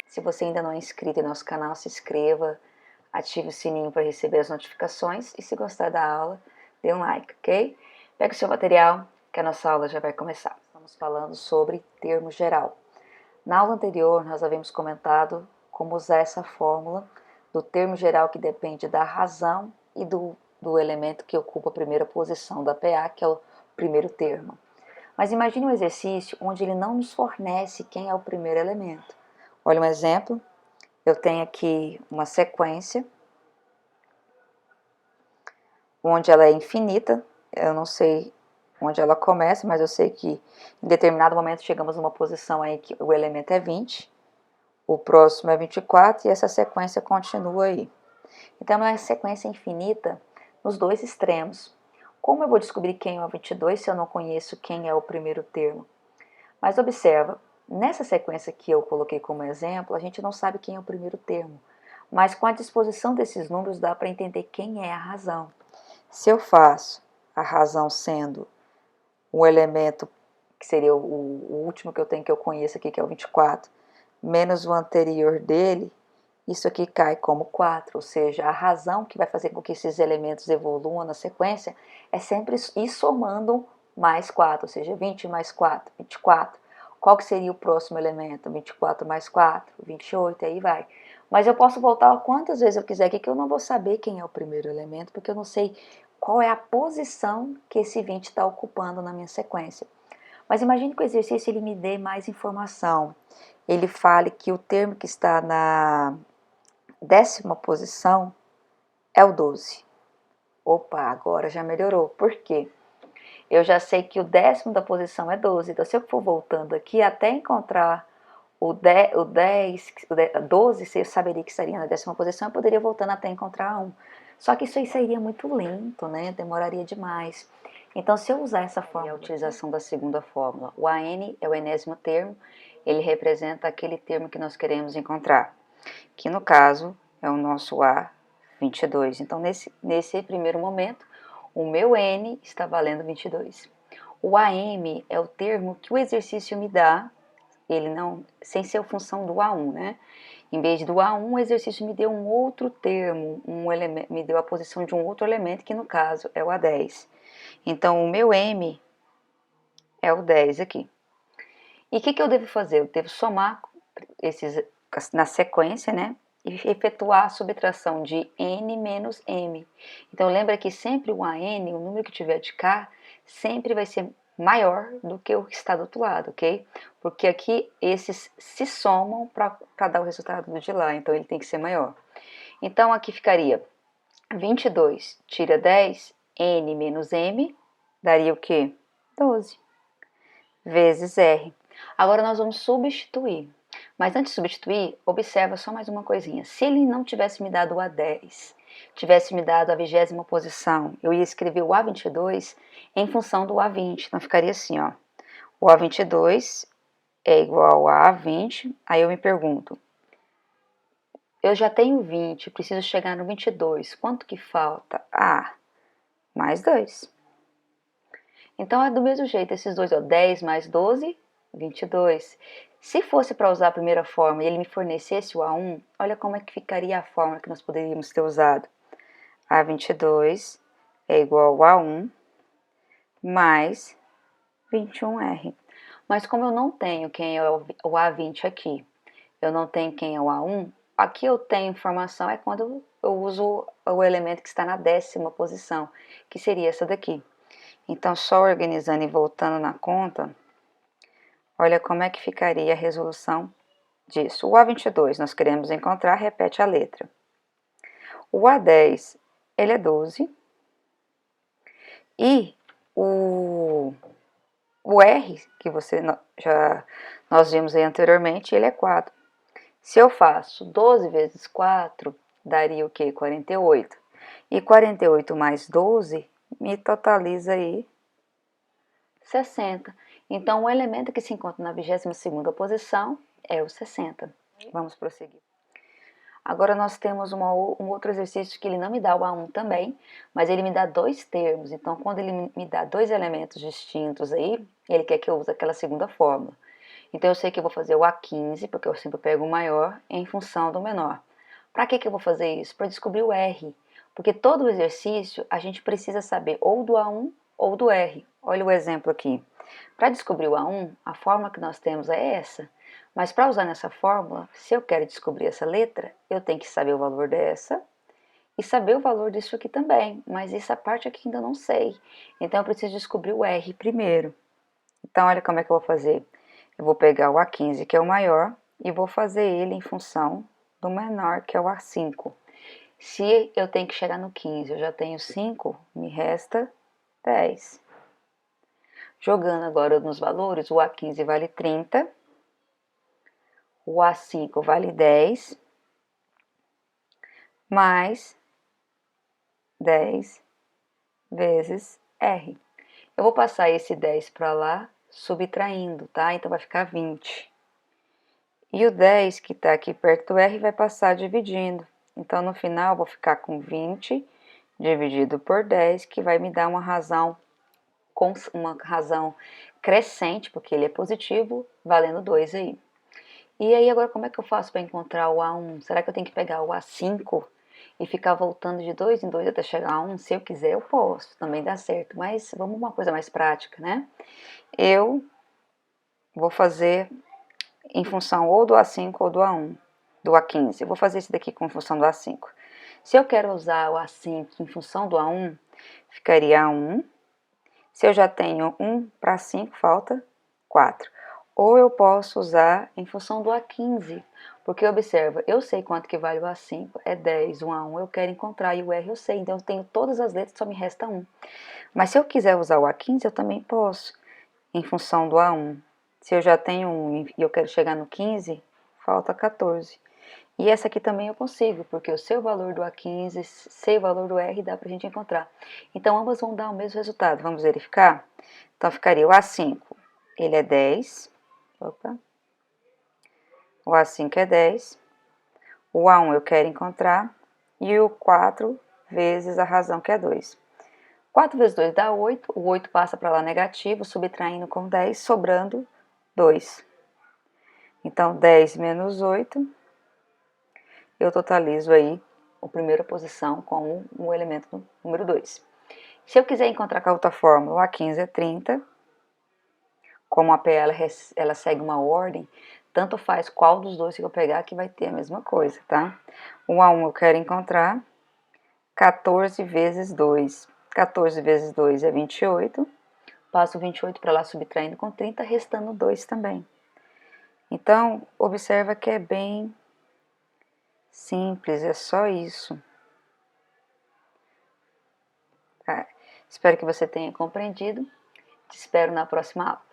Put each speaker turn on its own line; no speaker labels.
Se você ainda não é inscrito em nosso canal, se inscreva, ative o sininho para receber as notificações e se gostar da aula, dê um like, ok? Pega o seu material que a nossa aula já vai começar. Estamos falando sobre termo geral. Na aula anterior, nós havíamos comentado como usar essa fórmula do termo geral que depende da razão e do elemento que ocupa a primeira posição da PA, que é o primeiro termo. Mas imagine um exercício onde ele não nos fornece quem é o primeiro elemento. Olha um exemplo, eu tenho aqui uma sequência, onde ela é infinita, eu não sei onde ela começa, mas eu sei que em determinado momento chegamos numa posição aí que o elemento é 20, o próximo é 24 e essa sequência continua aí. Então é uma sequência infinita nos dois extremos. Como eu vou descobrir quem é o 22 se eu não conheço quem é o primeiro termo? Mas observa, nessa sequência que eu coloquei como exemplo, a gente não sabe quem é o primeiro termo. Mas com a disposição desses números dá para entender quem é a razão. Se eu faço a razão sendo um elemento, que seria o último que eu tenho que eu conheço aqui, que é o 24, menos o anterior dele, isso aqui cai como 4, ou seja, a razão que vai fazer com que esses elementos evoluam na sequência é sempre ir somando mais 4, ou seja, 20 mais 4, 24. Qual que seria o próximo elemento? 24 mais 4, 28, aí vai. Mas eu posso voltar quantas vezes eu quiser aqui, que eu não vou saber quem é o primeiro elemento, porque eu não sei qual é a posição que esse 20 está ocupando na minha sequência. Mas imagine que o exercício ele me dê mais informação. Ele fale que o termo que está na 10ª posição é o 12. Opa, agora já melhorou. Por quê? Eu já sei que o 10º da posição é 12. Então, se eu for voltando aqui até encontrar o 12, eu saberia que estaria na 10ª posição, eu poderia voltando até encontrar 1. Só que isso aí seria muito lento, né? Demoraria demais. Então, se eu usar essa fórmula, a utilização da segunda fórmula, o AN é o enésimo termo, ele representa aquele termo que nós queremos encontrar, que no caso é o nosso A22. Então, nesse primeiro momento, o meu N está valendo 22. O AM é o termo que o exercício me dá, ele não, sem ser a função do A1, né? Em vez do A1, o exercício me deu um outro termo, me deu a posição de um outro elemento, que no caso é o A10. Então, o meu M é o 10 aqui. E o que eu devo fazer? Eu devo somar esses na sequência, né? E efetuar a subtração de N menos M. Então, lembra que sempre o AN, o número que tiver de cá, sempre vai ser maior do que o que está do outro lado, ok? Porque aqui esses se somam para dar o resultado do de lá, então ele tem que ser maior. Então, aqui ficaria 22 tira 10, N menos M, daria o quê? 12 vezes R. Agora nós vamos substituir. Mas antes de substituir, observa só mais uma coisinha. Se ele não tivesse me dado o A10, tivesse me dado a 20ª posição, eu ia escrever o A22 em função do A20. Então ficaria assim, ó. O A22 é igual a A20. Aí eu me pergunto, eu já tenho 20, preciso chegar no 22. Quanto que falta? Ah, mais 2. Então, é do mesmo jeito, esses dois, ó, 10 mais 12, 22. Se fosse para usar a primeira forma e ele me fornecesse o A1, olha como é que ficaria a forma que nós poderíamos ter usado. A22 é igual a 1 mais 21R. Mas como eu não tenho quem é o A20 aqui, eu não tenho quem é o A1, aqui eu tenho informação é quando eu uso o elemento que está na 10ª posição, que seria essa daqui. Então, só organizando e voltando na conta, olha como é que ficaria a resolução disso. O A22 nós queremos encontrar, repete a letra. O A10, ele é 12. E o R, que nós vimos aí anteriormente, ele é 4. Se eu faço 12 vezes 4, daria o quê? 48. E 48 mais 12 me totaliza aí 60. Então, o elemento que se encontra na 22ª posição é o 60. Vamos prosseguir. Agora nós temos um outro exercício que ele não me dá o A1 também, mas ele me dá dois termos. Então, quando ele me dá dois elementos distintos aí, ele quer que eu use aquela segunda fórmula. Então, eu sei que eu vou fazer o A15, porque eu sempre pego o maior em função do menor. Para que eu vou fazer isso? Para descobrir o R. Porque todo exercício a gente precisa saber ou do A1 ou do R. Olha o exemplo aqui. Para descobrir o A1, a fórmula que nós temos é essa. Mas para usar nessa fórmula, se eu quero descobrir essa letra, eu tenho que saber o valor dessa e saber o valor disso aqui também. Mas essa parte aqui ainda não sei. Então eu preciso descobrir o R primeiro. Então olha como é que eu vou fazer. Eu vou pegar o A15, que é o maior, e vou fazer ele em função do menor, que é o A5. Se eu tenho que chegar no 15, eu já tenho 5, me resta 10. Jogando agora nos valores, o A15 vale 30, o A5 vale 10, mais 10 vezes R. Eu vou passar esse 10 para lá, subtraindo, tá? Então vai ficar 20. E o 10 que está aqui perto do R vai passar dividindo. Então no final eu vou ficar com 20 dividido por 10, que vai me dar uma razão crescente, porque ele é positivo, valendo 2 aí. E aí agora como é que eu faço para encontrar o A1? Será que eu tenho que pegar o A5 e ficar voltando de 2 em 2 até chegar a 1? Se eu quiser eu posso, também dá certo, mas vamos uma coisa mais prática, né? Eu vou fazer em função ou do A5 ou do A1, do A15. Eu vou fazer esse daqui com função do A5. Se eu quero usar o A5 em função do A1, ficaria 1. Se eu já tenho 1 para 5, falta 4. Ou eu posso usar em função do A15, porque observa, eu sei quanto que vale o A5, é 10, o A1 eu quero encontrar e o R eu sei, então eu tenho todas as letras, só me resta 1. Mas se eu quiser usar o A15, eu também posso, em função do A1. Se eu já tenho 1 e eu quero chegar no 15, falta 14. E essa aqui também eu consigo, porque eu sei o valor do A15, sei o valor do R, dá pra gente encontrar. Então, ambas vão dar o mesmo resultado. Vamos verificar? Então, ficaria o A5, ele é 10. Opa. O A5 é 10. O A1 eu quero encontrar. E o 4 vezes a razão, que é 2. 4 vezes 2 dá 8. O 8 passa para lá negativo, subtraindo com 10, sobrando 2. Então, 10 menos 8... eu totalizo aí a primeira posição com o elemento número 2. Se eu quiser encontrar com a outra fórmula, o A15 é 30, como a PA ela segue uma ordem, tanto faz qual dos dois que eu pegar que vai ter a mesma coisa, tá? O A1 eu quero encontrar 14 vezes 2. 14 vezes 2 é 28, passo 28 para lá subtraindo com 30, restando 2 também. Então, observa que é bem simples, é só isso. Tá? Espero que você tenha compreendido. Te espero na próxima aula.